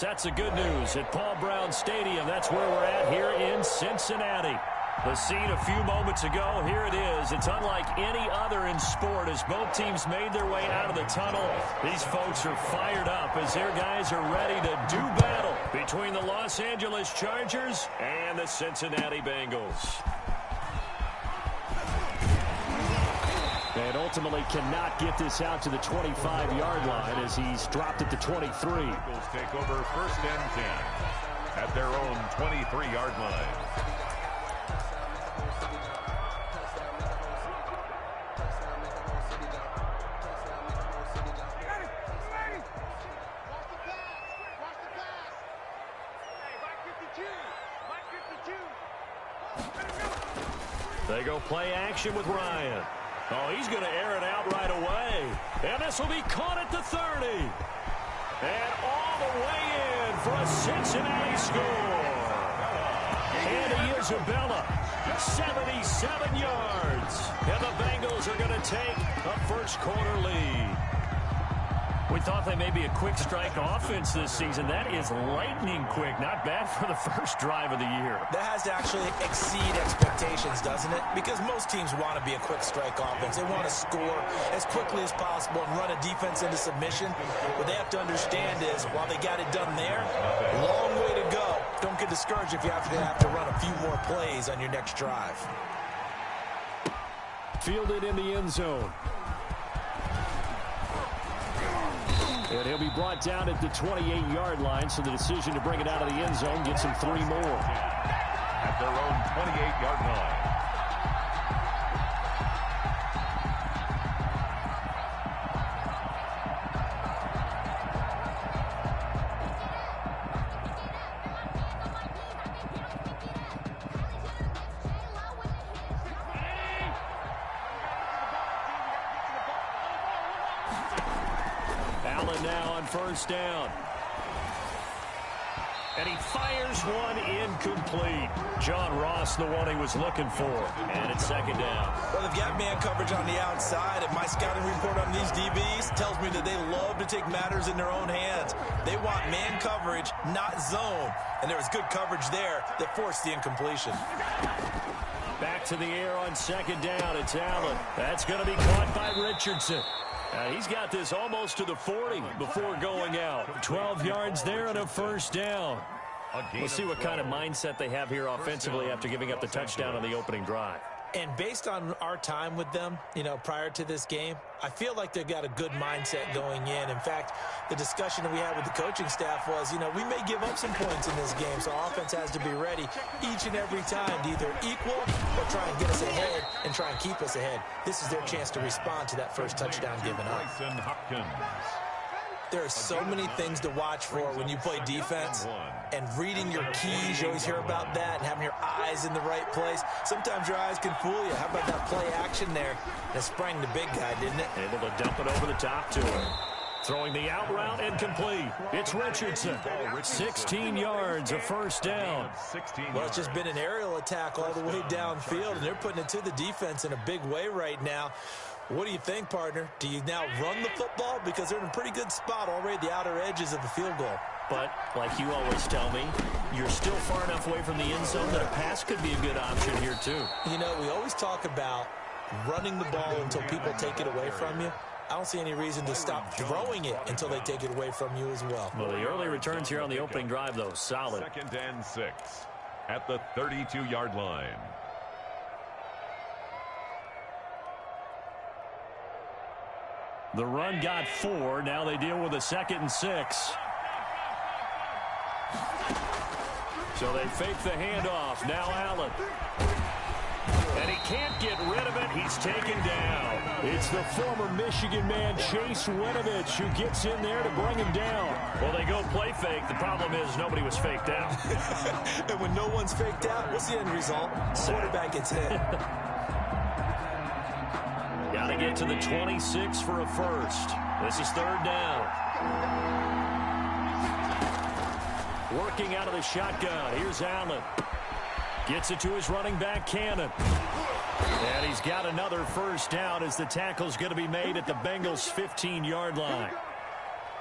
That's the good news at Paul Brown Stadium. That's where we're at here in Cincinnati. The scene a few moments ago, here it is. It's unlike any other in sport as both teams made their way out of the tunnel. These folks are fired up as their guys are ready to do battle between the Los Angeles Chargers and the Cincinnati Bengals. And ultimately cannot get this out to the 25-yard line as he's dropped at the 23. Eagles take over 1st and 10 at their own 23-yard line. They go play action with Ryan. Oh, he's going to air it out right away. And this will be caught at the 30. And all the way in for a Cincinnati score. And Isabella, 77 yards. And the Bengals are going to take a first-quarter lead. We thought they may be a quick strike offense this season. That is lightning quick. Not bad for the first drive of the year. That has to actually exceed expectations, doesn't it? Because most teams want to be a quick strike offense. They want to score as quickly as possible and run a defense into submission. What they have to understand is, while they got it done there, long way to go. Don't get discouraged if you have to run a few more plays on your next drive. Fielded in the end zone. And he'll be brought down at the 28-yard line, so the decision to bring it out of the end zone gets him 3 more. At their own 28-yard line. Now on first down. And he fires one incomplete. John Ross, the one he was looking for. And it's 2nd down. Well, they've got man coverage on the outside, and my scouting report on these DBs tells me that they love to take matters in their own hands. They want man coverage, not zone. And there was good coverage there that forced the incompletion. Back to the air on 2nd down. It's Allen. That's going to be caught by Richardson. He's got this almost to the 40 before going out. 12 yards there and a first down. We'll see what kind of mindset they have here offensively after giving up the touchdown on the opening drive. And based on our time with them, prior to this game, I feel like they've got a good mindset going in. In fact, the discussion that we had with the coaching staff was, we may give up some points in this game, so our offense has to be ready each and every time to either equal or try and get us ahead and try and keep us ahead. This is their chance to respond to that first touchdown given up. There are so many things to watch for when you play defense, and reading your keys, you always hear about that, and having your eyes in the right place. Sometimes your eyes can fool you. How about that play action there? That sprang the big guy, didn't it? Able to dump it over the top to him. Throwing the out route incomplete. It's Richardson. 16 yards, a first down. Well, it's just been an aerial attack all the way downfield, and they're putting it to the defense in a big way right now. What do you think, partner? Do you now run the football? Because they're in a pretty good spot already at the outer edges of the field goal. But, like you always tell me, you're still far enough away from the end zone that a pass could be a good option here, too. We always talk about running the ball until people take it away from you. I don't see any reason to stop throwing it until they take it away from you as well. Well, the early returns here on the opening drive, though, solid. 2nd and 6 at the 32-yard line. The run got 4. Now they deal with a 2nd and 6. So they fake the handoff. Now Allen. And he can't get rid of it. He's taken down. It's the former Michigan man, Chase Winovich, who gets in there to bring him down. Well, they go play fake. The problem is nobody was faked out. And when no one's faked out, what's the end result? Quarterback gets hit. Got to get to the 26 for a first. This is 3rd down. Working out of the shotgun. Here's Allen. Gets it to his running back, Cannon. And he's got another first down as the tackle's going to be made at the Bengals' 15-yard line.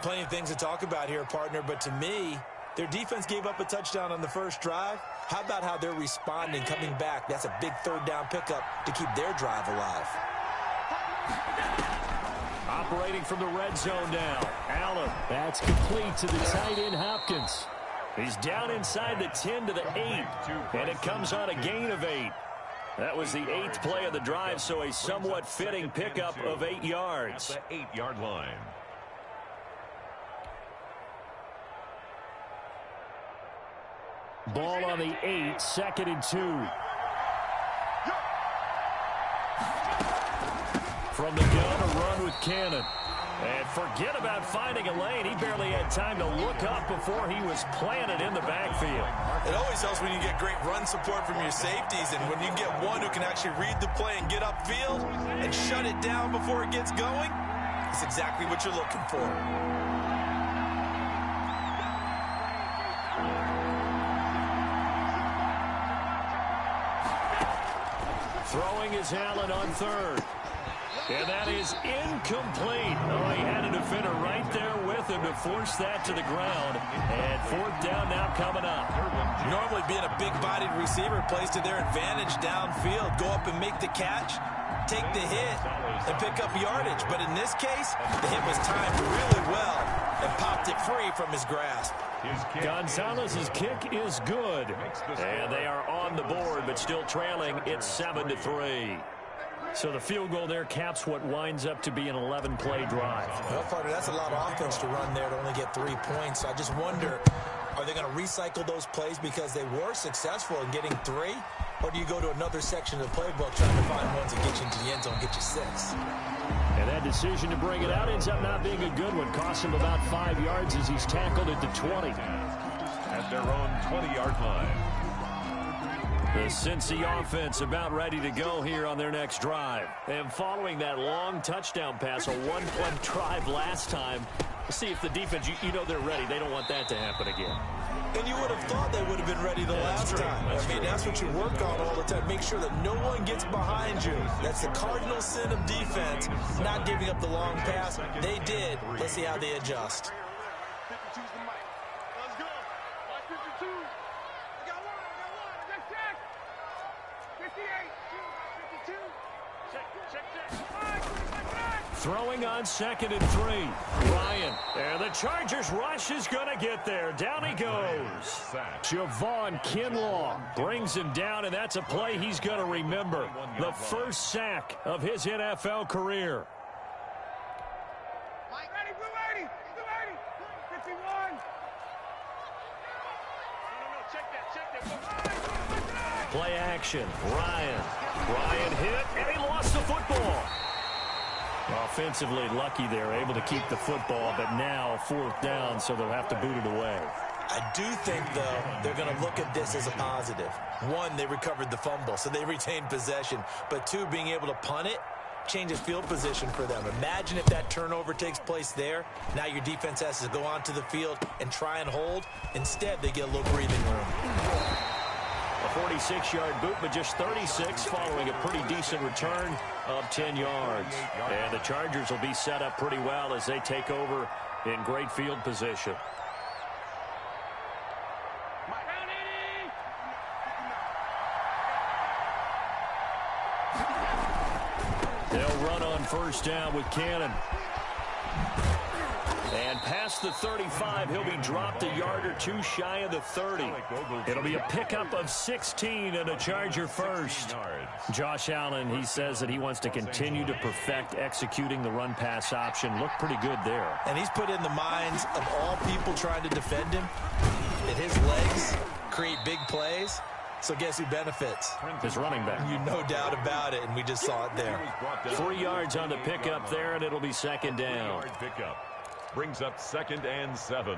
Plenty of things to talk about here, partner, but to me, their defense gave up a touchdown on the first drive. How about how they're responding, coming back? That's a big third down pickup to keep their drive alive. Operating from the red zone now. Allen. That's complete to the tight end, Hopkins. He's down inside the 10 to the 8, and it comes on a gain of 8. That was the 8th play of the drive, so a somewhat fitting pickup of 8 yards. At the 8-yard line. Ball on the 8, 2nd and 2. From the gun, a run with Cannon. And forget about finding a lane. He barely had time to look up before he was planted in the backfield. It always helps when you get great run support from your safeties, and when you get one who can actually read the play and get upfield and shut it down before it gets going, it's exactly what you're looking for. Throwing is Allen on 3rd. And that is incomplete. Oh, he had a defender right there with him to force that to the ground. And 4th down now coming up. Normally being a big-bodied receiver plays to their advantage downfield. Go up and make the catch, take the hit, and pick up yardage. But in this case, the hit was timed really well and popped it free from his grasp. Gonzalez's kick is good. And they are on the board, but still trailing. It's 7-3. So the field goal there caps what winds up to be an 11-play drive. Well, partner, that's a lot of offense to run there to only get 3 points. I just wonder, are they going to recycle those plays because they were successful in getting 3? Or do you go to another section of the playbook trying to find ones that get you into the end zone, get you 6? And that decision to bring it out ends up not being a good one. Costs him about 5 yards as he's tackled at the 20. At their own 20-yard line. The Cincy offense about ready to go here on their next drive. And following that long touchdown pass, a one-play drive last time, let's see if the defense, you know they're ready. They don't want that to happen again. And you would have thought they would have been ready the last time. That's what you work on all the time. Make sure that no one gets behind you. That's the cardinal sin of defense, not giving up the long pass. They did. Let's see how they adjust. Throwing on 2nd and 3. Ryan. And the Chargers rush is going to get there. Down he goes. Javon Kinlaw brings him down, and that's a play he's going to remember. The first sack of his NFL career. Play action. Ryan. Ryan hit, and he lost the football. Offensively lucky there, able to keep the football, but now 4th down, so they'll have to boot it away. I do think, though, they're going to look at this as a positive. 1, they recovered the fumble, so they retained possession. But 2, being able to punt it changes field position for them. Imagine if that turnover takes place there. Now your defense has to go onto the field and try and hold. Instead, they get a little breathing room. A 46-yard boot, but just 36 following a pretty decent return of 10 yards. And the Chargers will be set up pretty well as they take over in great field position. They'll run on 1st down with Cannon. And past the 35, he'll be dropped a yard or 2 shy of the 30. It'll be a pickup of 16 and a Charger first. Josh Allen, he says that he wants to continue to perfect executing the run-pass option. Looked pretty good there. And he's put in the minds of all people trying to defend him that his legs create big plays. So guess who benefits? His running back. You no doubt about it, and we just saw it there. 3 yards on the pickup there, and it'll be 2nd down. Brings up 2nd and 7.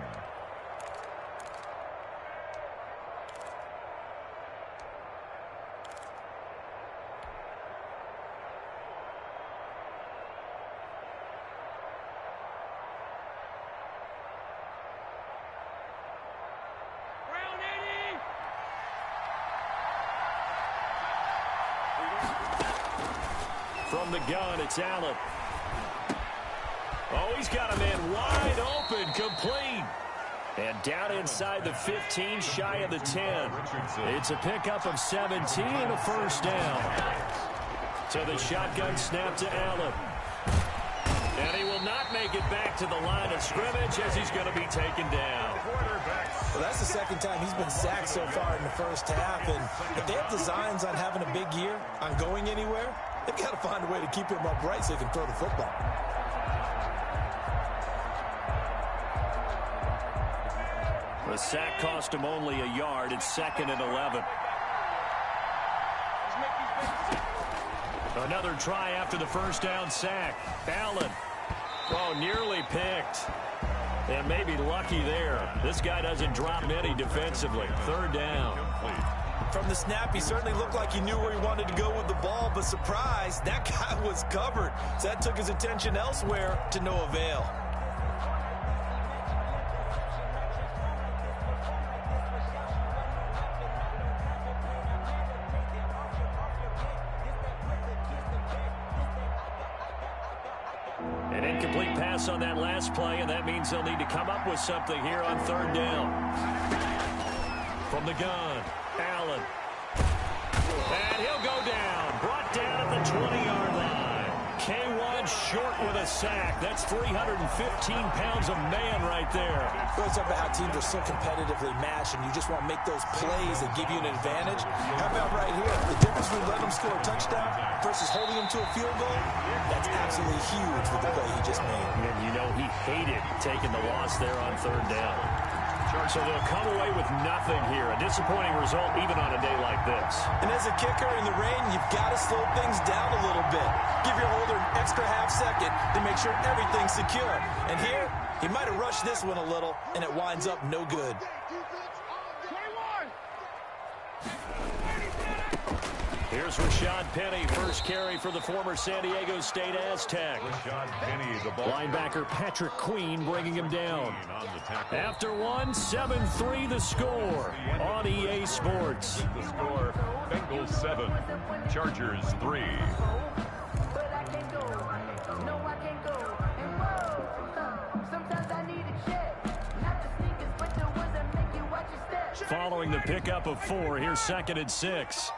From the gun, it's Allen. Oh, he's got a man wide open, complete. And down inside the 15, shy of the 10. It's a pickup of 17 and a first down. So the shotgun snap to Allen. And he will not make it back to the line of scrimmage as he's going to be taken down. Well, that's the second time he's been sacked so far in the first half. And if they have designs on having a big year, on going anywhere, they've got to find a way to keep him upright so he can throw the football. The sack cost him only a yard. It's 2nd and 11. Another try after the first down sack. Allen. Oh, nearly picked. And maybe lucky there. This guy doesn't drop many defensively. 3rd down. From the snap, he certainly looked like he knew where he wanted to go with the ball, but surprise, that guy was covered. So that took his attention elsewhere to no avail. An incomplete pass on that last play, and that means they'll need to come up with something here on 3rd down. From the gun, Allen. And he'll go down. Brought down at the 20-yard line. K1 short with a sack. That's 315 pounds of man right there. It's about how teams are so competitively matched, and you just want to make those plays that give you an advantage. How about right here? The difference between letting them score a touchdown versus holding them to a field goal, that's absolutely huge with the play he just made. And you know he hated taking the loss there on 3rd down. So they'll come away with nothing here. A disappointing result even on a day like this. And as a kicker in the rain, you've got to slow things down a little bit. Give your holder an extra half second to make sure everything's secure. And here, he might have rushed this one a little, and it winds up no good. Here's Rashad Penny, first carry for the former San Diego State Aztec. Linebacker Patrick Queen bringing him down. After one, 7-3 the score on EA Sports. The score, Bengals 7, Chargers 3. Following the pickup of 4, here's 2nd and 6.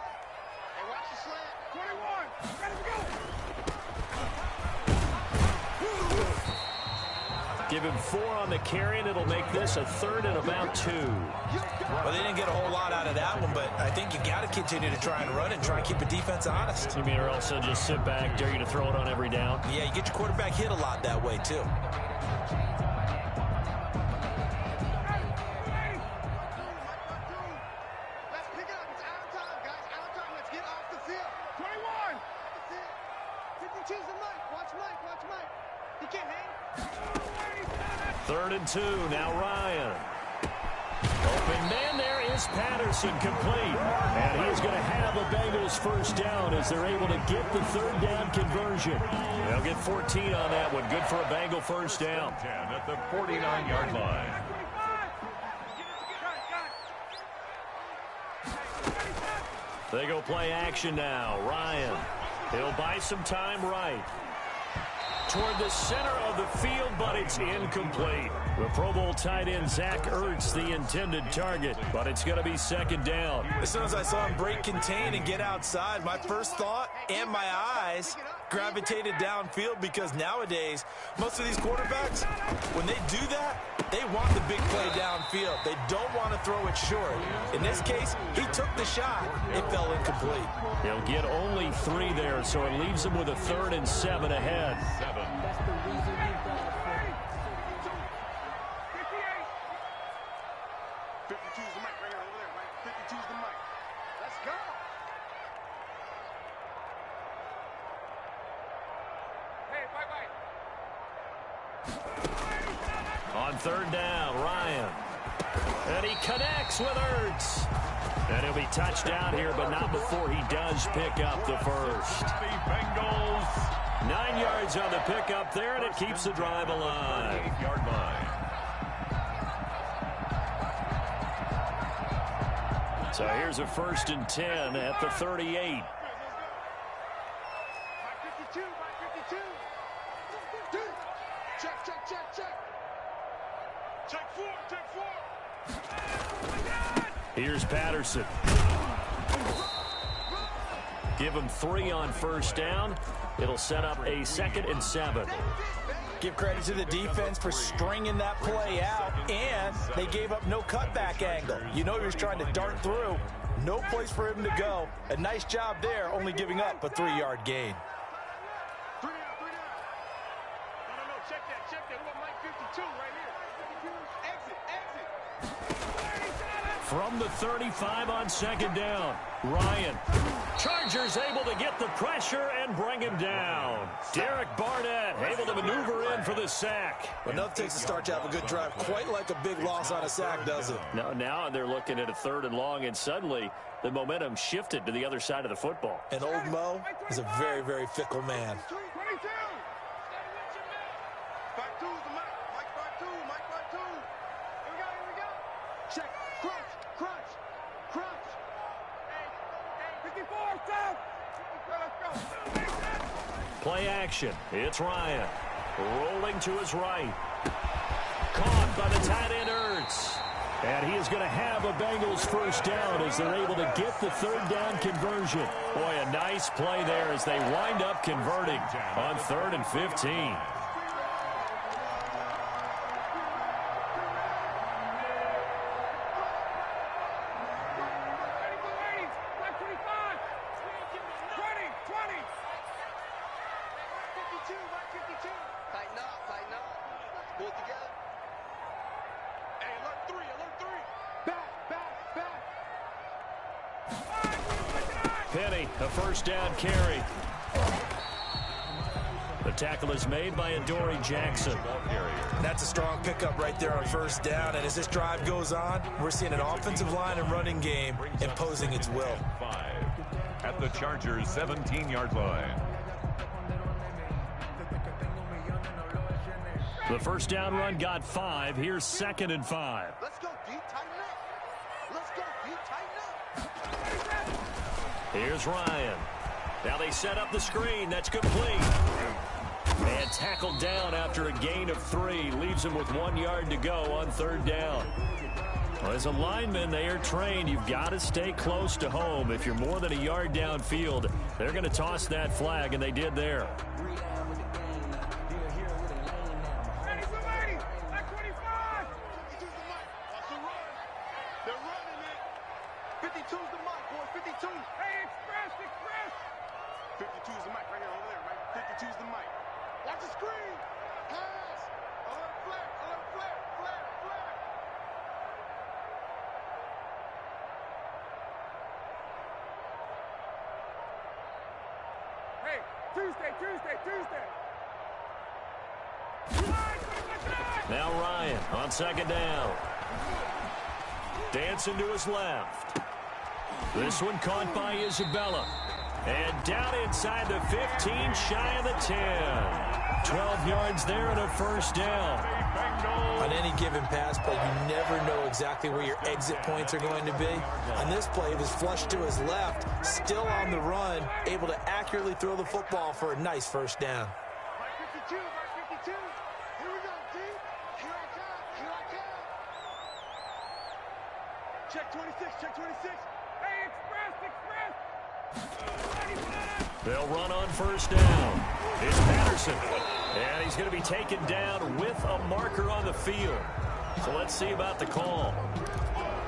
Give him 4 on the carry, and it'll make this a 3rd and about 2. Well, they didn't get a whole lot out of that one, but I think you got to continue to try and run it and try and keep the defense honest. You mean, or else they'll just sit back, dare you to throw it on every down? Yeah, you get your quarterback hit a lot that way, too. Third and 2, now Ryan. Open man there is Patterson, complete. And he's going to have a Bengals first down as they're able to get the 3rd down conversion. They'll get 14 on that one. Good for a Bengal first down. 10 at the 49-yard line. They go play action now. Ryan. He'll buy some time right. Toward the center of the field, but it's incomplete. The Pro Bowl tight end Zach Ertz, the intended target, but it's going to be 2nd down. As soon as I saw him break contain and get outside, my first thought and my eyes gravitated downfield, because nowadays, most of these quarterbacks, when they do that, they want the big play downfield. They don't want to throw it short. In this case, he took the shot. It fell incomplete. He'll get only 3 there, so it leaves him with a 3rd and 7 ahead. 7. That's the reason we got 52's the mic right here, over there, right? 52's the mic. Let's go. Hey, bye-bye. On 3rd down, Ryan. And he connects with Ertz. And he'll be touchdown here, but not before he does pick up the first. The Bengals. 9 yards on the pickup there, and it keeps the drive alive. 8-yard line. So here's a 1st and 10 at the 38. By 52, by 52. Dude, check. Here's Patterson. Give him 3 on first down. It'll set up a 2nd and 7. Give credit to the defense for stringing that play out, and they gave up no cutback angle. You know he was trying to dart through. No place for him to go. A nice job there, only giving up a 3-yard gain. 3 down, 3 down. No, check that. We got Mike 52 right here. Exit. From the 35 on 2nd down, Ryan. Chargers able to get the pressure and bring him down. Derek Barnett able to maneuver in for the sack. But nothing takes a start to have a good drive, quite like a big loss on a sack, does it? Now they're looking at a 3rd and long, and suddenly the momentum shifted to the other side of the football. And old Mo is a very, very fickle man. 22. 52 is the mic. Mike 52. Mike 52. Here we go. Check. Crunch. Hey. 54, stop. Let's go. Play action. It's Ryan. Rolling to his right. Caught by the tight end Ertz. And he is going to have a Bengals first down as they're able to get the 3rd down conversion. Boy, a nice play there as they wind up converting on 3rd and 15. Tighten up. Pull it together. Hey, alert 3. Back. Penny, a first down carry. The tackle is made by Adoree Jackson. That's a strong pickup right there on first down. And as this drive goes on, we're seeing an offensive line and running game imposing its will. 5 at the Chargers' 17-yard line. The first down run got 5. Here's 2nd and 5. Let's go, D. Tighten up. Here's Ryan. Now they set up the screen. That's complete. And tackled down after a gain of 3. Leaves him with 1 yard to go on 3rd down. Well, as a lineman, they are trained. You've got to stay close to home. If you're more than a yard downfield, they're going to toss that flag, and they did there. Tuesday. Now Ryan on 2nd down. Dancing to his left. This one caught by Isabella. And down inside the 15, shy of the 10. 12 yards there and a first down. On any given pass play, you never know exactly where your exit points are going to be. On this play, it was flushed to his left, still on the run, able to accurately throw the football for a nice first down. Mike 52. Here we go, D. Here I come. Check 26. Hey, express. They'll run on first down. It's Patterson. And he's going to be taken down with a marker on the field. So let's see about the call.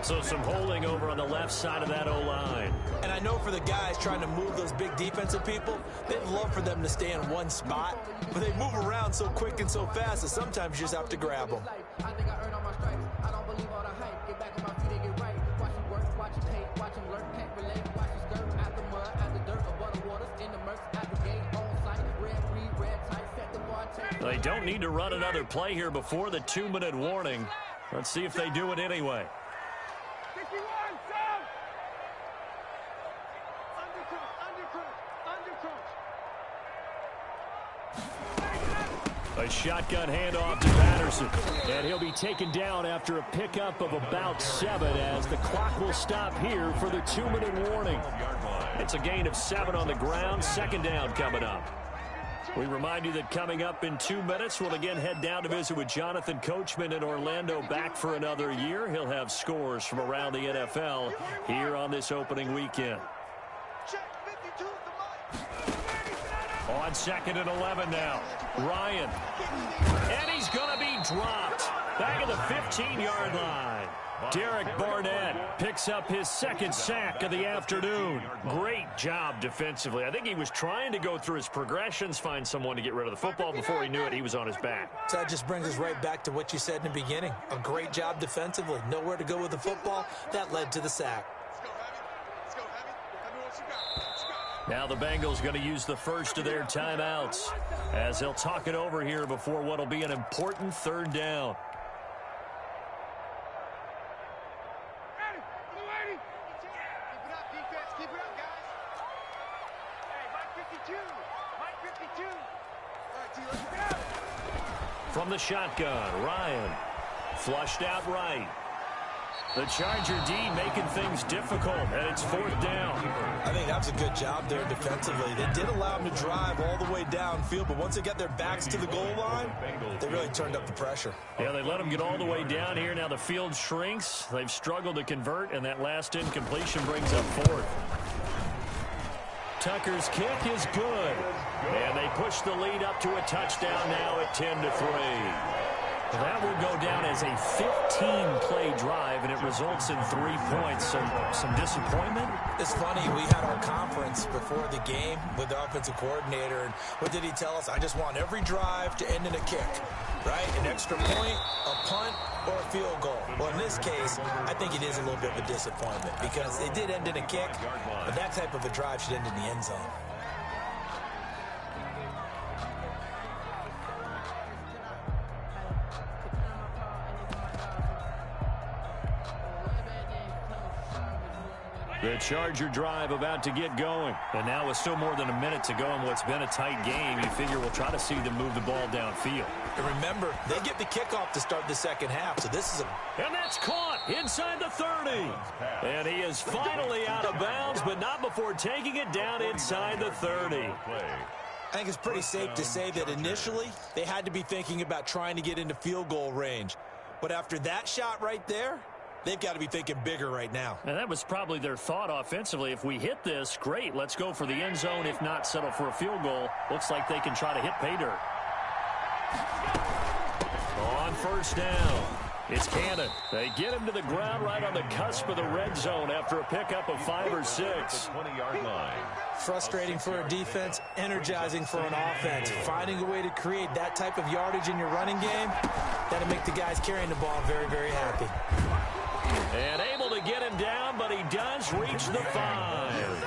So some holding over on the left side of that O-line. And I know for the guys trying to move those big defensive people, they'd love for them to stay in one spot. But they move around so quick and so fast that sometimes you just have to grab them. I think I earned all my stripes. I don't believe all the hype. Get back on my feet and get right. Watch him work, watch him hate, watch him lurk, can't relate. Watch him skirt out the mud, out the dirt, above the waters, in the murks, at the gate, on sight. Red, green, red, tight, set the bar, take. They don't need to run another play here before the 2-minute warning. Let's see if they do it anyway. 51, undercrunch. A shotgun handoff to Patterson. And he'll be taken down after a pickup of about 7 as the clock will stop here for the 2-minute warning. It's a gain of 7 on the ground. 2nd down coming up. We remind you that coming up in 2 minutes, we'll again head down to visit with Jonathan Coachman in Orlando, back for another year. He'll have scores from around the NFL here on this opening weekend. On 2nd and 11 now. Ryan. And he's going to be dropped. Back at the 15-yard line. Derek Barnett picks up his 2nd sack of the afternoon. Great job defensively. I think he was trying to go through his progressions, find someone to get rid of the football. Before he knew it, he was on his back. So that just brings us right back to what you said in the beginning. A great job defensively. Nowhere to go with the football. That led to the sack. Now the Bengals going to use the first of their timeouts as they'll talk it over here before what will be an important 3rd down. From the shotgun, Ryan flushed out right. The Charger D making things difficult, and it's 4th down. I think that was a good job there defensively. They did allow them to drive all the way downfield, but once they got their backs to the goal line, they really turned up the pressure. Yeah, they let them get all the way down here. Now the field shrinks. They've struggled to convert, and that last incompletion brings up 4th. Tucker's kick is good. And they push the lead up to a touchdown now at 10-3. That will go down as a 15-play drive, and it results in 3 points. Some disappointment? It's funny, we had our conference before the game with the offensive coordinator, and what did he tell us? I just want every drive to end in a kick, right? An extra point, a punt, or a field goal. Well, in this case, I think it is a little bit of a disappointment because it did end in a kick, but that type of a drive should end in the end zone. The Charger drive about to get going. And now with still more than a minute to go in what's been a tight game, you figure we'll try to see them move the ball downfield. And remember, they get the kickoff to start the second half, so this is a... And that's caught inside the 30. And he is finally out of bounds, but not before taking it down inside the 30. I think it's pretty safe to say that initially they had to be thinking about trying to get into field goal range. But after that shot right there, they've got to be thinking bigger right now. And that was probably their thought offensively. If we hit this, great, let's go for the end zone. If not, settle for a field goal. Looks like they can try to hit pay dirt. On 1st down, it's Cannon. They get him to the ground right on the cusp of the red zone after a pickup of 5 or 6. 20-yard line. Frustrating for a defense, energizing for an offense. Finding a way to create that type of yardage in your running game, that'll make the guys carrying the ball very, very happy. And able to get him down, but he does reach the 5.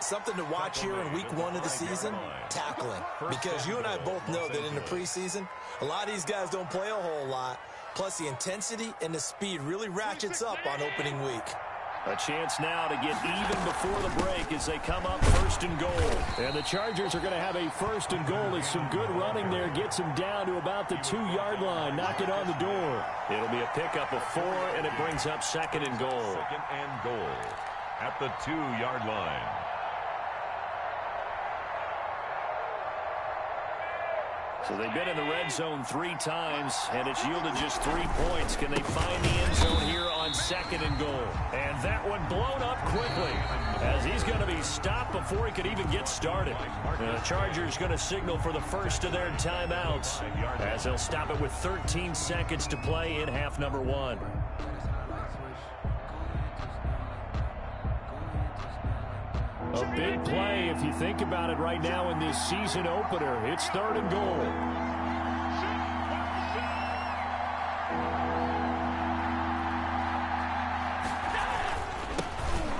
Something to watch here in week 1 of the season, tackling. Because you and I both know that in the preseason, a lot of these guys don't play a whole lot. Plus, the intensity and the speed really ratchets up on opening week. A chance now to get even before the break as they come up 1st and goal. And the Chargers are going to have a 1st and goal. As some good running there gets him down to about the 2-yard line. Knock it on the door. It'll be a pickup of 4, and it brings up 2nd and goal. 2nd and goal at the 2-yard line. So they've been in the red zone 3 times, and it's yielded just 3 points. Can they find the end zone here on 2nd and goal? And that one blown up quickly as he's going to be stopped before he could even get started. The Chargers going to signal for the first of their timeouts as they'll stop it with 13 seconds to play in half number 1. A big play if you think about it right now in this season opener. It's 3rd and goal.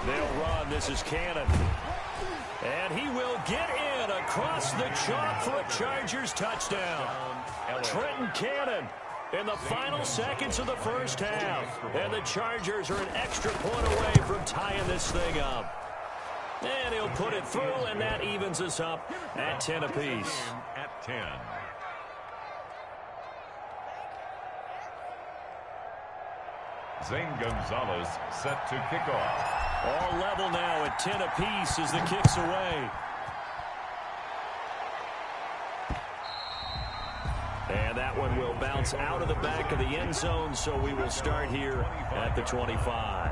They'll run. This is Cannon. And he will get in across the chalk for a Chargers touchdown. Trenton Cannon in the final seconds of the first half. And the Chargers are an extra point away from tying this thing up. And he'll put it through, and that evens us up at 10 apiece. At 10. Zane Gonzalez set to kick off. All level now at 10 apiece as the kick's away. bounce out of the back of the end zone, so we will start here at the 25.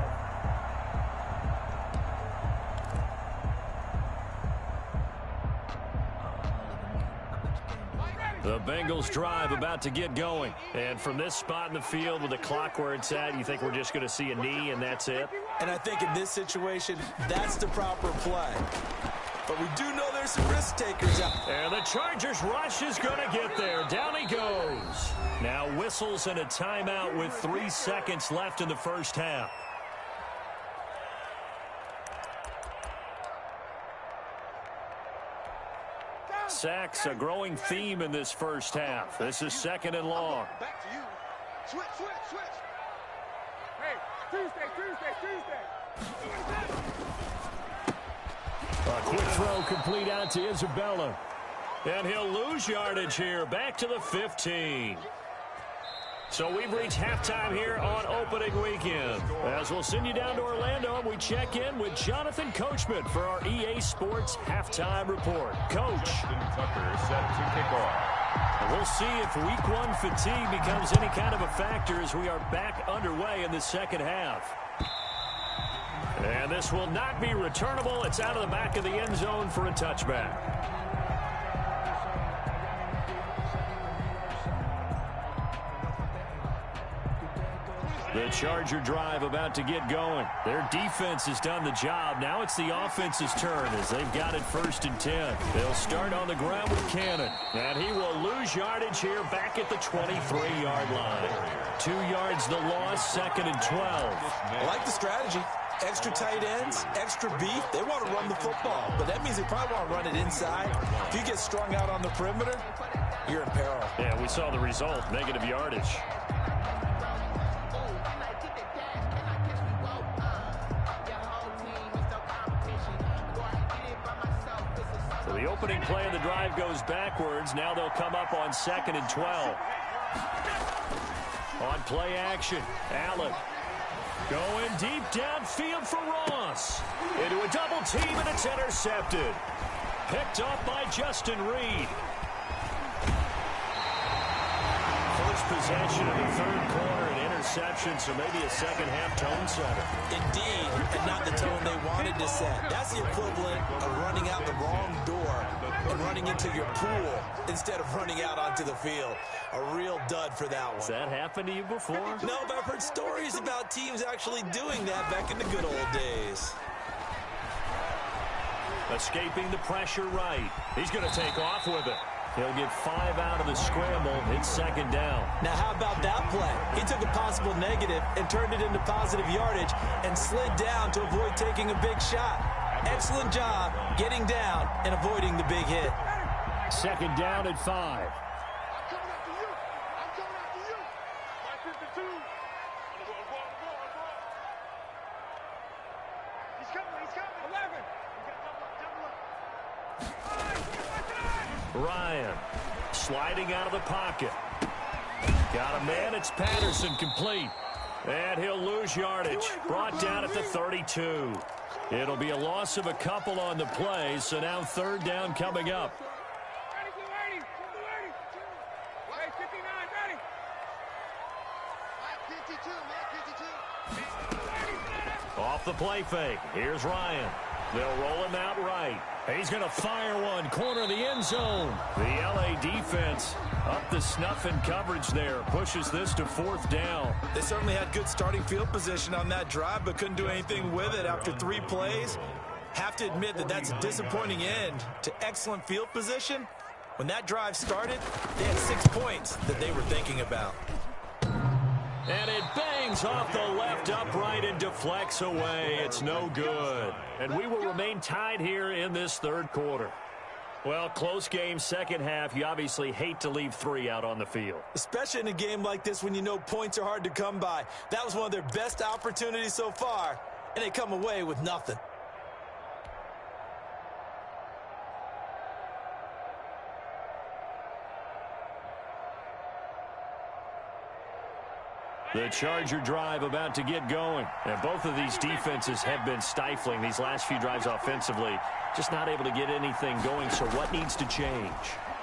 The Bengals drive about to get going. And from this spot in the field with the clock where it's at, you think we're just going to see a knee and that's it? And I think in this situation, that's the proper play. But we do know there's some risk takers out. And the Chargers rush is going to get there. Down he goes. Now whistles and a timeout with 3 seconds left in the first half. Sacks, a growing theme in this first half. This is 2nd and long. Back to you. Switch, switch, switch. Hey, Tuesday. A quick throw complete out to Isabella. And he'll lose yardage here. Back to the 15. So we've reached halftime here on opening weekend. As we'll send you down to Orlando, and we check in with Jonathan Coachman for our EA Sports Halftime Report. Coach. Tucker set to kick off. We'll see if week 1 fatigue becomes any kind of a factor as we are back underway in the second half. And this will not be returnable. It's out of the back of the end zone for a touchback. The Charger drive about to get going. Their defense has done the job. Now it's the offense's turn as they've got it 1st and 10. They'll start on the ground with Cannon. And he will lose yardage here back at the 23-yard line. 2 yards the loss, 2nd and 12. I like the strategy. Extra tight ends, extra beef. They want to run the football, but that means they probably want to run it inside. If you get strung out on the perimeter, you're in peril. Yeah, we saw the result, negative yardage. So the opening play of the drive goes backwards. Now they'll come up on 2nd and 12. On play action, Allen. Going deep downfield for Ross. Into a double team, and it's intercepted. Picked off by Justin Reed. First possession of the 3rd quarter, an interception, so maybe a second-half tone setter. Indeed, and not the tone they wanted to set. That's the equivalent of running out the wrong door and running into your pool instead of running out onto the field. A real dud for that one. Has that happened to you before? No, but I've heard stories about teams actually doing that back in the good old days. Escaping the pressure right. He's going to take off with it. He'll get 5 out of the scramble. It's 2nd down. Now, how about that play? He took a possible negative and turned it into positive yardage and slid down to avoid taking a big shot. Excellent job getting down and avoiding the big hit. 2nd down at 5. I'm coming after you. My 52. He's coming. 11. Ryan sliding out of the pocket. Got a man. It's Patterson complete. And he'll lose yardage. Brought down at the 32. It'll be a loss of a couple on the play, so now 3rd down coming up. Ready. Hey, 59, ready. Mike 52. Off the play fake. Here's Ryan. They'll roll him out right. He's going to fire one. Corner of the end zone. The LA defense up the snuff in coverage there. Pushes this to 4th down. They certainly had good starting field position on that drive, but couldn't do anything with it after 3 plays. Have to admit that that's a disappointing end to excellent field position. When that drive started, they had 6 points that they were thinking about. And it bangs off the left upright and deflects away. It's no good. And we will remain tied here in this 3rd quarter. Well, close game, second half. You obviously hate to leave 3 out on the field. Especially in a game like this when you know points are hard to come by. That was one of their best opportunities so far, and they come away with nothing. The Charger drive about to get going. And both of these defenses have been stifling these last few drives offensively. Just not able to get anything going, so what needs to change?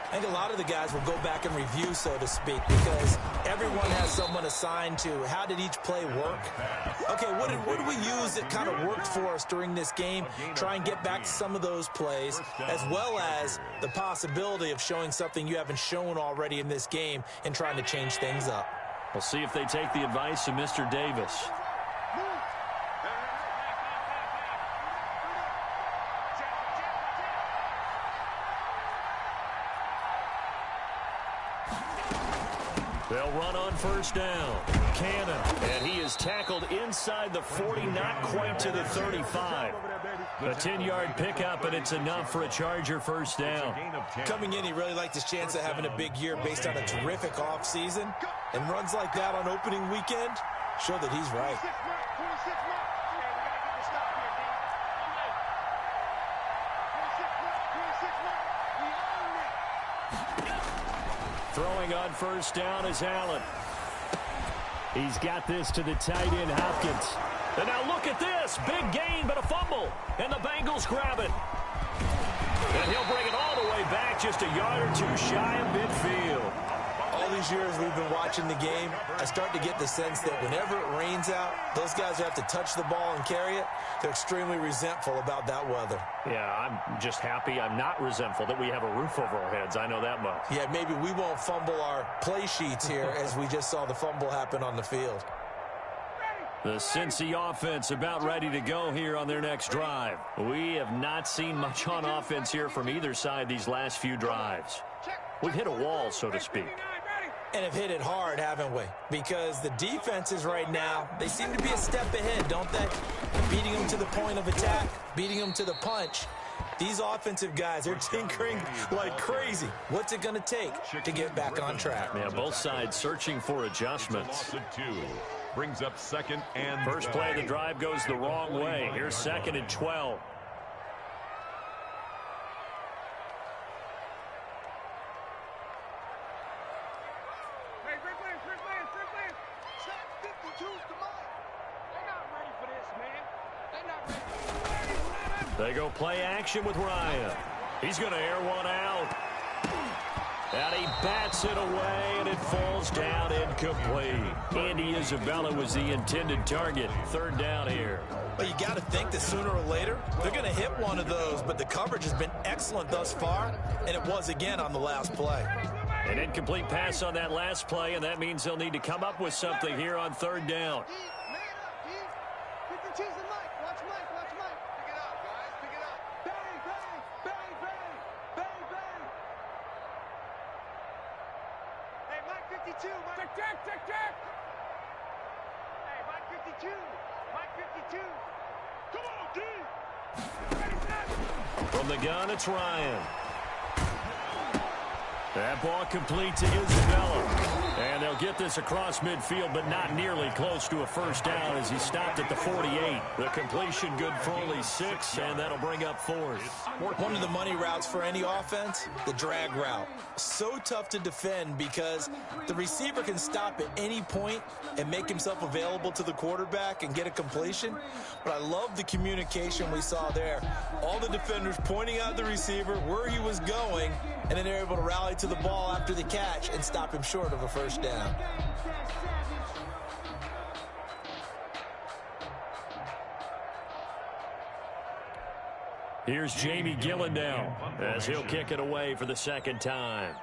I think a lot of the guys will go back and review, so to speak, because everyone has someone assigned to how did each play work. Okay, what did we use that kind of worked for us during this game? Try and get back to some of those plays, as well as the possibility of showing something you haven't shown already in this game and trying to change things up. We'll see if they take the advice of Mr. Davis. They'll run on first down. Cannon. And he is tackled inside the 40, not quite to the 35. A 10-yard pickup, and it's enough for a Charger first down. Coming in, he really liked his chance of having a big year based on a terrific offseason. And runs like that on opening weekend show that he's right. Throwing on first down is Allen. He's got this to the tight end, Hopkins. And now look at this. Big gain, but a fumble. And the Bengals grab it. And he'll bring it all the way back, just a yard or two shy of midfield. All these years we've been watching the game, I start to get the sense that whenever it rains out, those guys who have to touch the ball and carry it, they're extremely resentful about that weather. Yeah, I'm just happy I'm not resentful that we have a roof over our heads. I know that much. Yeah, maybe we won't fumble our play sheets here as we just saw the fumble happen on the field. The Cincy offense about ready to go here on their next drive. We have not seen much on offense here from either side these last few drives. We've hit a wall, so to speak. And have hit it hard, haven't we? Because the defenses right now, they seem to be a step ahead, don't they? Beating them to the point of attack, beating them to the punch. These offensive guys are tinkering like crazy. What's it going to take to get back on track? Yeah, both sides searching for adjustments. Brings up second and first play of the drive goes the wrong way. Here's second and 12. They go play action with Ryan. He's going to air one out. And he bats it away, and it falls down incomplete. Andy Isabella was the intended target. Third down here. Well, you got to think that sooner or later, they're going to hit one of those, but the coverage has been excellent thus far, and it was again on the last play. An incomplete pass on that last play, and that means they'll need to come up with something here on third down. From the gun, it's Ryan. That ball complete to Isabella. And they'll get this across midfield, but not nearly close to a first down as he stopped at the 48. The completion good for only 6, and that'll bring up fourth. One of the money routes for any offense, the drag route. So tough to defend because the receiver can stop at any point and make himself available to the quarterback and get a completion. But I love the communication we saw there. All the defenders pointing out the receiver, where he was going, and then they're able to rally to the ball after the catch and stop him short of a first down. Here's Jamie Gillendow as he'll kick it away for the second time.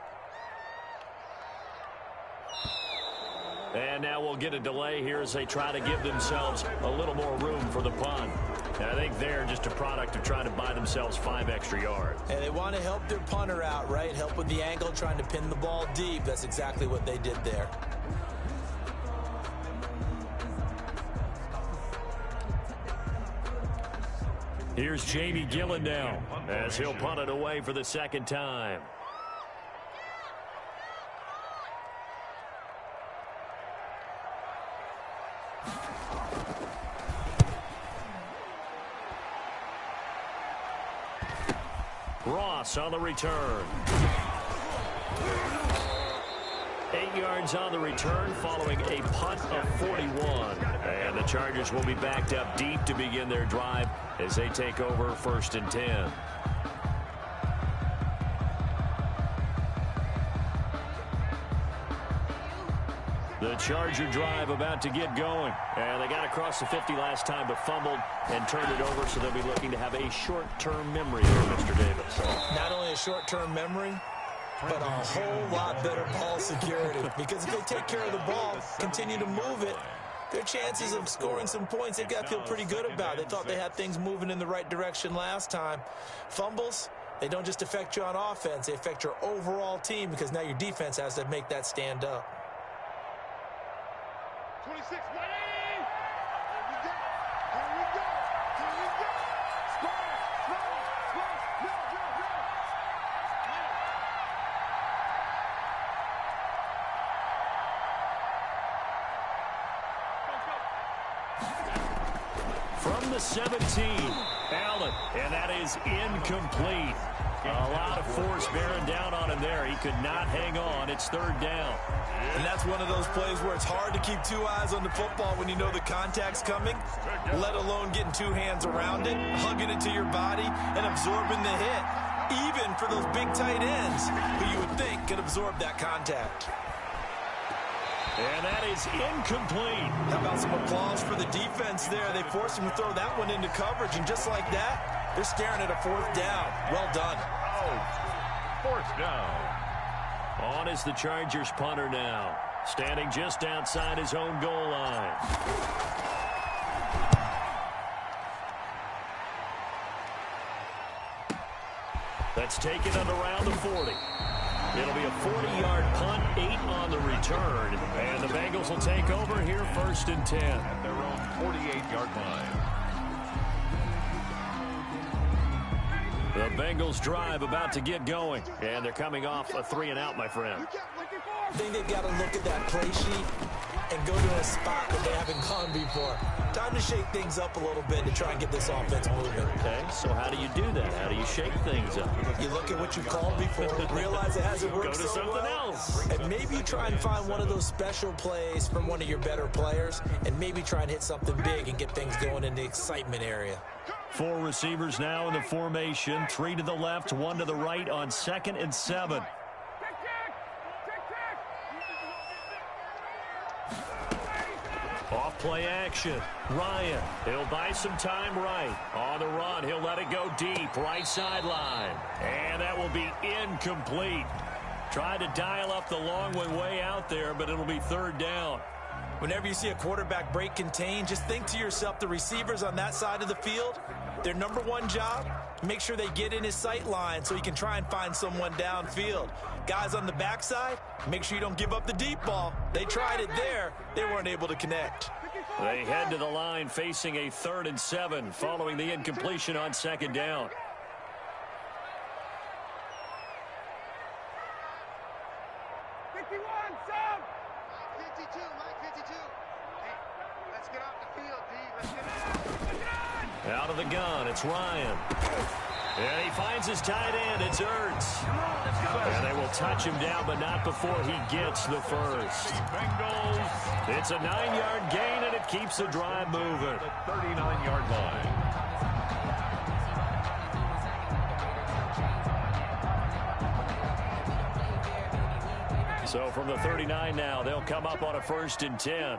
And now we'll get a delay here as they try to give themselves a little more room for the punt. And I think they're just a product of trying to buy themselves 5 extra yards. And they want to help their punter out, right? Help with the angle, trying to pin the ball deep. That's exactly what they did there. Here's Jamie Gillendow as he'll punt it away for the second time. Ross on the return. 8 yards on the return following a punt of 41. And the Chargers will be backed up deep to begin their drive as they take over 1st and 10. The Charger drive about to get going. And they got across the 50 last time, but fumbled and turned it over, so they'll be looking to have a short-term memory here, Mr. Davis. Not only a short-term memory, but a whole lot better ball security. Because if they take care of the ball, continue to move it, their chances of scoring some points, they've got to feel pretty good about. They thought they had things moving in the right direction last time. Fumbles, they don't just affect you on offense, they affect your overall team, because now your defense has to make that stand up. 26, 180! Here we go! Here we go! Here we go! Square! Go! From the 17, Allen, and that is incomplete. A lot of force bearing down on him there. He could not hang on. It's third down. And that's one of those plays where it's hard to keep two eyes on the football when you know the contact's coming, let alone getting two hands around it, hugging it to your body, and absorbing the hit, even for those big tight ends who you would think could absorb that contact. And that is incomplete. How about some applause for the defense there? They forced him to throw that one into coverage, and just like that, they're staring at a fourth down. Well done. Fourth down. On is the Chargers punter now, standing just outside his own goal line. That's taken at around the 40. It'll be a 40-yard punt, 8 on the return, and the Bengals will take over here first and 10. At their own 48-yard line. The Bengals drive about to get going, and they're coming off a 3-and-out, my friend. I think they've got to look at that play sheet and go to a spot that they haven't gone before. Time to shake things up a little bit to try and get this offense moving. Okay, so how do you do that? How do you shake things up? You look at what you called before, realize it hasn't worked Go to so something well, else. and maybe you try and find one of those special plays from one of your better players, and maybe try and hit something big and get things going in the excitement area. 4 receivers now in the formation, 3 to the left, 1 to the right on 2nd and 7. Off play action. Ryan, he'll buy some time right. On the run, he'll let it go deep, right sideline. And that will be incomplete. Tried to dial up the long one way out there, but it'll be third down. Whenever you see a quarterback break contain, just think to yourself, the receivers on that side of the field, their number one job, make sure they get in his sight line so he can try and find someone downfield. Guys on the backside, make sure you don't give up the deep ball. They tried it there. They weren't able to connect. They head to the line facing a 3rd and 7 following the incompletion on 2nd down. Out of the gun, it's Ryan. And he finds his tight end, it's Ertz. And they will touch him down, but not before he gets the first. Bengals. It's a 9-yard gain, and it keeps the drive moving. The 39-yard line. So from the 39 now, they'll come up on a 1st and 10.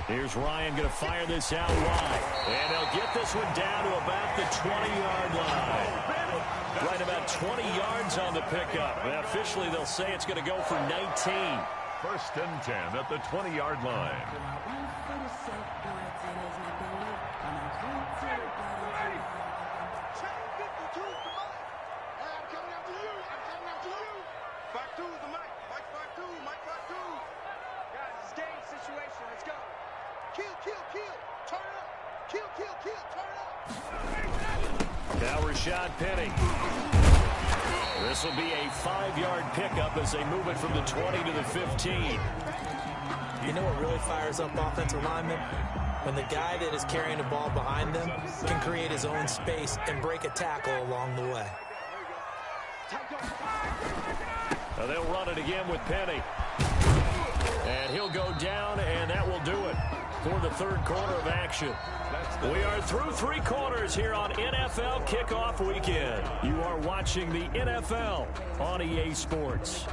Here's Ryan going to fire this out wide. And they'll get this one down to about the 20-yard line. Right about 20 yards on the pickup. And officially, they'll say it's going to go for 19. 1st and 10 at the 20-yard line. Now Rashad Penny. This will be a 5-yard pickup as they move it from the 20 to the 15. You know what really fires up offensive linemen? When the guy that is carrying the ball behind them can create his own space and break a tackle along the way. Now they'll run it again with Penny. And he'll go down, and that will do it. for the third quarter of action. We are through 3 quarters here on NFL Kickoff Weekend. You are watching the NFL on EA Sports.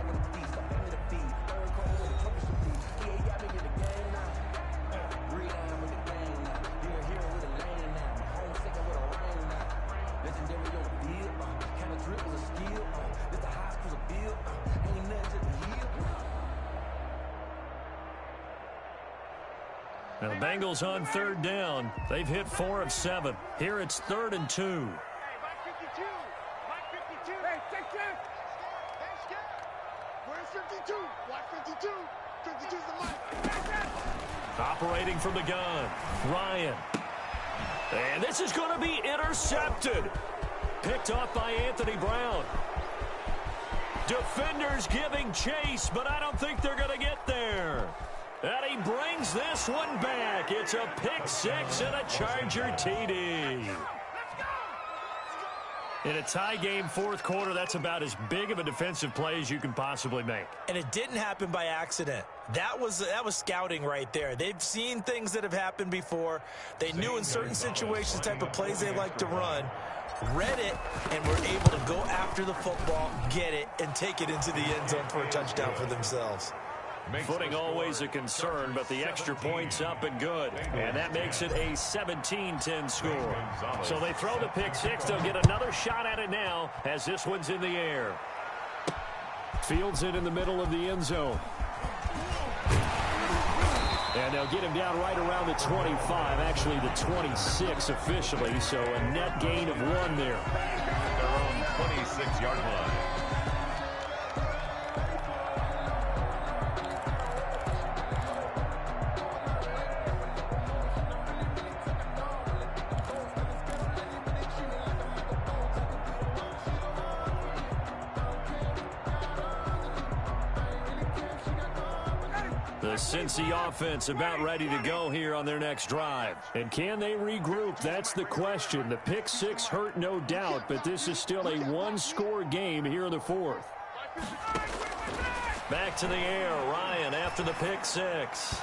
Now the Bengals on 3rd down. They've hit 4 of 7. Here it's 3rd and 2. Hey, Mike 52. Mike 52. Hey, take care. Where's 52? Watch 52. 52's the Mike. Operating from the gun. Ryan. And this is going to be intercepted. Picked off by Anthony Brown. Defenders giving chase, but I don't think they're going to get there. And he brings this one back. It's a pick 6 and a Charger TD. In a tie game 4th quarter, that's about as big of a defensive play as you can possibly make. And it didn't happen by accident. That was scouting right there. They've seen things that have happened before. They knew in certain situations the type of plays they like to run, read it, and were able to go after the football, get it, and take it into the end zone for a touchdown for themselves. Footing always a concern, but the extra point's up and good. And that makes it a 17-10 score. So they throw the pick 6. They'll get another shot at it now as this one's in the air. Fields it in the middle of the end zone. And they'll get him down right around the 25, actually the 26 officially. So a net gain of 1 there. Their own 26-yard line. The Cincy offense about ready to go here on their next drive. And can they regroup? That's the question. The pick 6 hurt, no doubt, but this is still a 1-score game here in the 4th. Back to the air. Ryan after the pick 6.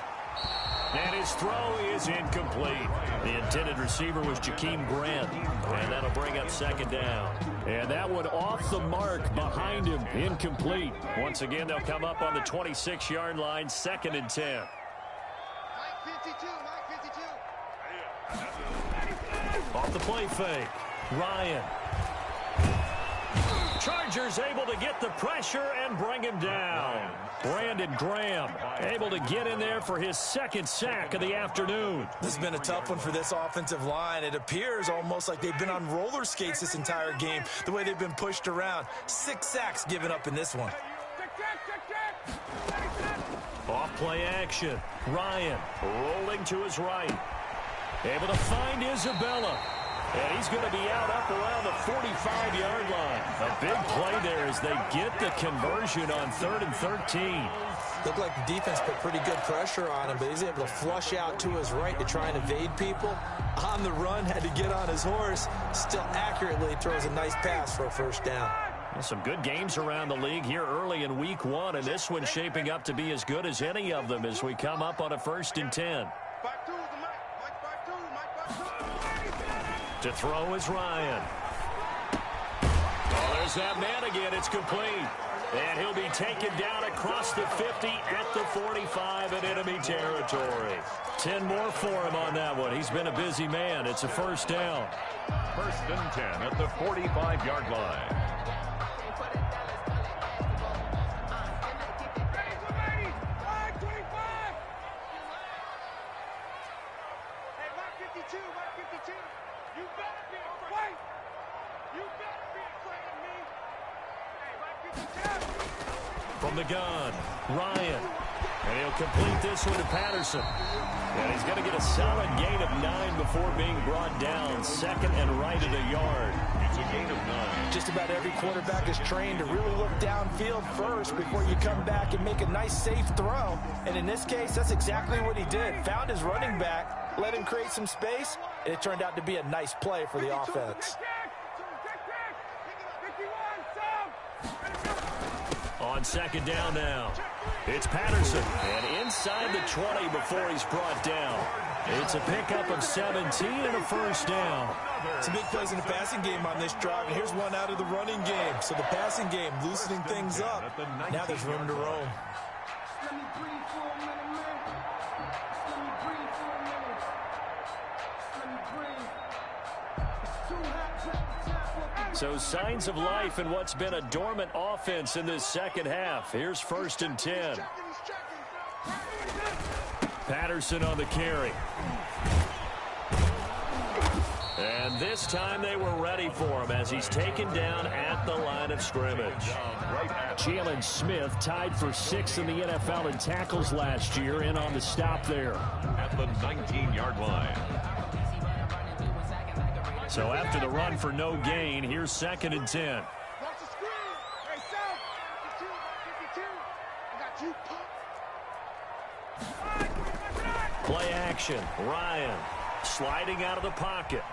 And his throw is incomplete. The intended receiver was Jakeem Grant. And that'll bring up 2nd down. And that one off the mark behind him. Incomplete. Once again, they'll come up on the 26-yard line. 2nd and 10. Mike 52. Mike 52. Off the play fake. Ryan. Chargers able to get the pressure and bring him down. Brandon Graham able to get in there for his 2nd sack of the afternoon. This has been a tough one for this offensive line. It appears almost like they've been on roller skates this entire game, the way they've been pushed around. 6 sacks given up in this one. Off play action. Ryan rolling to his right. Able to find Isabella. And he's going to be out up around the 45-yard line. A big play there as they get the conversion on 3rd and 13. Looked like the defense put pretty good pressure on him, but he's able to flush out to his right to try and evade people. On the run, had to get on his horse. Still accurately throws a nice pass for a 1st down. Well, some good games around the league here early in week 1, and this one's shaping up to be as good as any of them as we come up on a 1st and 10. To throw is Ryan. Oh, there's that man again. It's complete. And he'll be taken down across the 50 at the 45 in enemy territory. 10 more for him on that one. He's been a busy man. It's a 1st down. 1st and 10 at the 45-yard line. From the gun, Ryan. And he'll complete this one to Patterson. And he's going to get a solid gain of 9 before being brought down. 2nd and right at a yard. It's a gain of 9. Just about every quarterback is trained to really look downfield first before you come back and make a nice, safe throw. And in this case, that's exactly what he did. Found his running back, let him create some space, and it turned out to be a nice play for the offense. On 2nd down now. It's Patterson, and inside the 20 before he's brought down. It's a pickup of 17 and a first down. Some big plays in the passing game on this drive, and here's one out of the running game. So the passing game loosening things up. Now there's room to roam. Let me breathe for a minute, man. Let me breathe for a minute. Let me breathe. It's too hot, check the tap. So signs of life in what's been a dormant offense in this second half. Here's 1st and 10. Patterson on the carry. And this time they were ready for him as he's taken down at the line of scrimmage. Jalen Smith tied for 6th in the NFL in tackles last year, in on the stop there. At the 19-yard line. So after the run for no gain, here's 2nd and 10. Watch the screen. Hey, South. 52. I got you. Play action. Ryan sliding out of the pocket.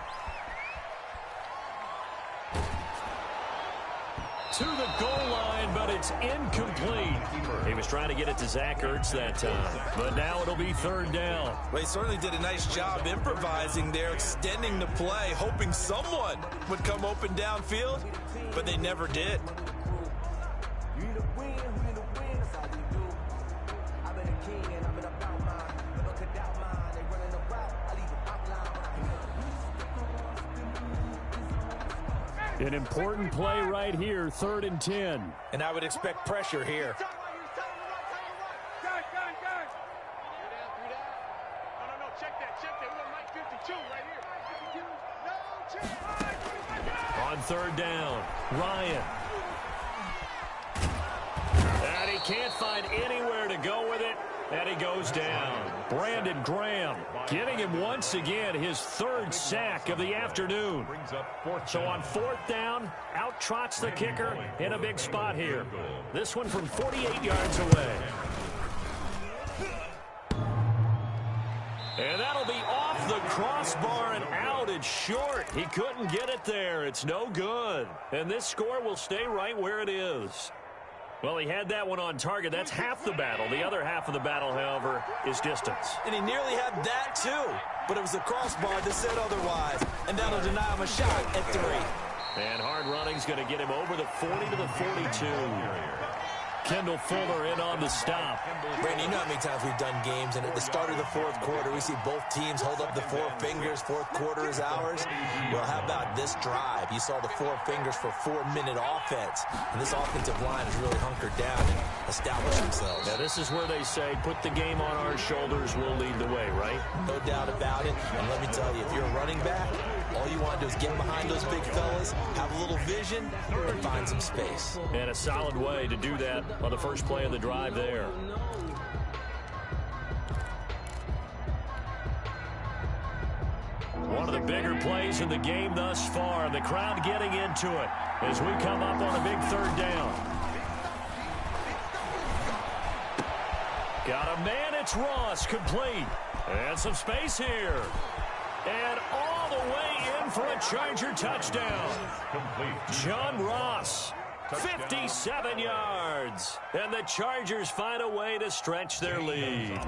To the goal line, but it's incomplete. He was trying to get it to Zach Ertz that time, but now it'll be 3rd down. Well, he certainly did a nice job improvising there, extending the play, hoping someone would come open downfield, but they never did. An important play right here, 3rd and 10. And I would expect pressure here. On 3rd down, Ryan. And he can't find anywhere to go with it, and he goes down. Brandon Graham getting him once again his 3rd sack of the afternoon. So on 4th down, out trots the kicker in a big spot here. This one from 48 yards away. And that'll be off the crossbar and out. It's short. He couldn't get it there. It's no good. And this score will stay right where it is. Well, he had that one on target. That's half the battle. The other half of the battle, however, is distance. And he nearly had that, too. But it was the crossbar that said otherwise. And that'll deny him a shot at 3. And hard running's going to get him over the 40 to the 42. Kendall Fuller in on the stop. Brandon, you know how many times we've done games, and at the start of the 4th quarter, we see both teams hold up the 4 fingers. 4th quarter is ours. Well, how about this drive? You saw the 4 fingers for 4-minute offense, and this offensive line has really hunkered down and established themselves. Now, this is where they say, put the game on our shoulders, we'll lead the way, right? No doubt about it. And let me tell you, if you're a running back, all you want to do is get behind those big fellas, have a little vision, and find some space. And a solid way to do that on the first play of the drive there. One of the bigger plays in the game thus far, and the crowd getting into it as we come up on a big 3rd down. Got a man, it's Ross, complete. And some space here. And all the way in for a Charger touchdown. John Ross, 57 yards. And the Chargers find a way to stretch their lead.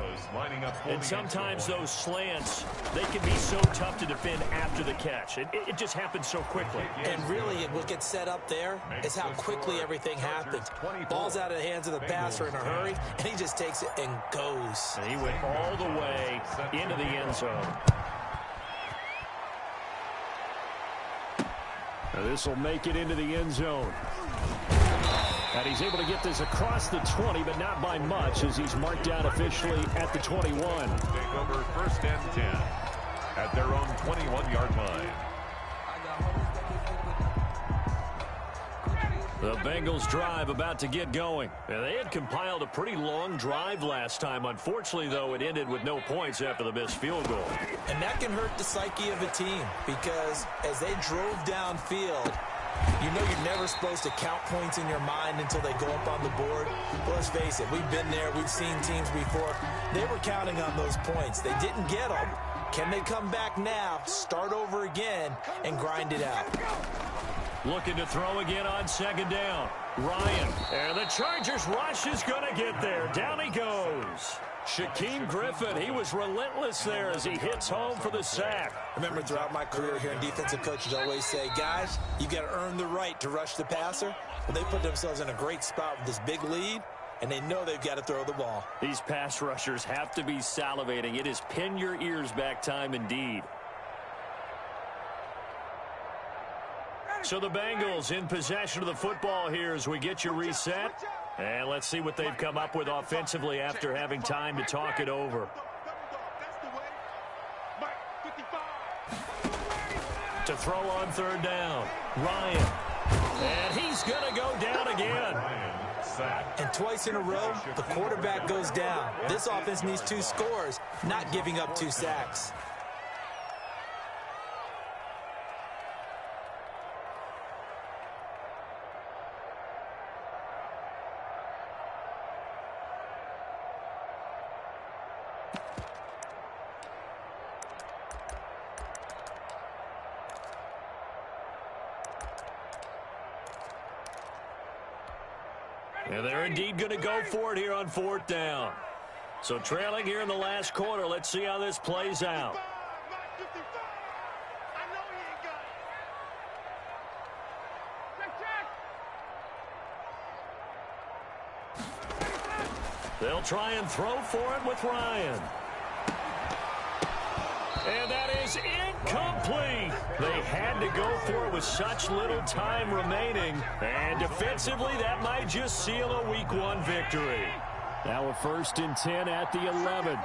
And sometimes those slants, they can be so tough to defend after the catch. It just happens so quickly. And really, what gets set up there is how quickly everything happens. Ball's out of the hands of the passer in a hurry, and he just takes it and goes. And he went all the way into the end zone. This will make it into the end zone. And he's able to get this across the 20, but not by much, as he's marked down officially at the 21. Take over 1st and 10 at their own 21-yard line. The Bengals drive about to get going. And they had compiled a pretty long drive last time. Unfortunately, though, it ended with no points after the missed field goal. And that can hurt the psyche of a team, because as they drove downfield, you know you're never supposed to count points in your mind until they go up on the board. But let's face it, we've been there. We've seen teams before. They were counting on those points. They didn't get them. Can they come back now, start over again, and grind it out? Looking to throw again on second down. Ryan. And the Chargers rush is going to get there. Down he goes. Shaquem Griffin, he was relentless there as he hits home for the sack. Remember, throughout my career here in defensive coaches always say, guys, you got to earn the right to rush the passer. Well, they put themselves in a great spot with this big lead, and they know they've got to throw the ball. These pass rushers have to be salivating. It is pin your ears back time indeed. So the Bengals in possession of the football here as we get you reset. And let's see what they've come up with offensively after having time to talk it over. To throw on third down, Ryan. And he's going to go down again. And twice in a row, the quarterback goes down. This offense needs 2 scores, not giving up 2 sacks. And they're indeed going to go for it here on fourth down. So trailing here in the last quarter, let's see how this plays out. They'll try and throw for it with Ryan. And that is incomplete. They had to go for it with such little time remaining. And defensively, that might just seal a Week 1 victory. Now a 1st and 10 at the 11.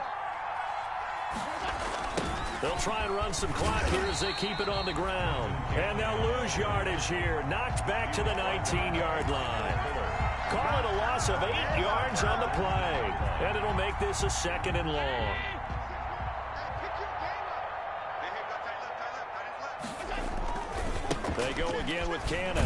They'll try and run some clock here as they keep it on the ground. And they'll lose yardage here. Knocked back to the 19-yard line. Call it a loss of 8 yards on the play. And it'll make this a 2nd and long. They go again with Cannon.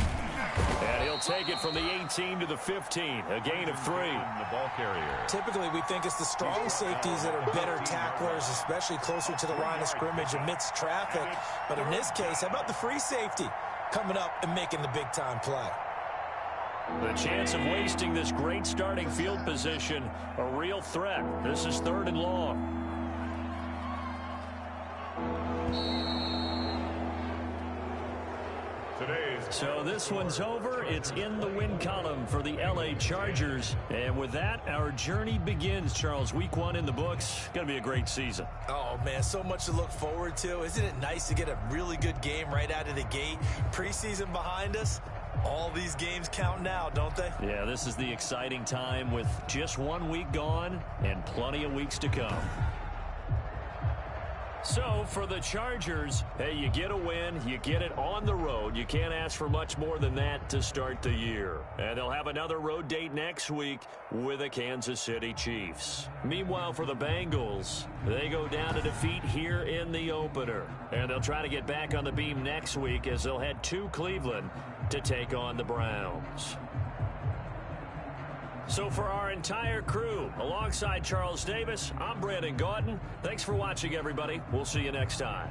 And he'll take it from the 18 to the 15. A gain of 3. The ball carrier. Typically, we think it's the strong safeties that are better tacklers, especially closer to the line of scrimmage amidst traffic. But in this case, how about the free safety coming up and making the big-time play? The chance of wasting this great starting field position, a real threat. This is 3rd and long. So this one's over. It's in the win column for the LA Chargers. And with that, our journey begins, Charles. Week 1 in the books. Going to be a great season. Oh, man, so much to look forward to. Isn't it nice to get a really good game right out of the gate? Preseason behind us. All these games count now, don't they? Yeah, this is the exciting time with just 1 week gone and plenty of weeks to come. So, for the Chargers, hey, you get a win, you get it on the road. You can't ask for much more than that to start the year. And they'll have another road date next week with the Kansas City Chiefs. Meanwhile, for the Bengals, they go down to defeat here in the opener. And they'll try to get back on the beam next week as they'll head to Cleveland to take on the Browns. So for our entire crew, alongside Charles Davis, I'm Brandon Gaudin. Thanks for watching, everybody. We'll see you next time.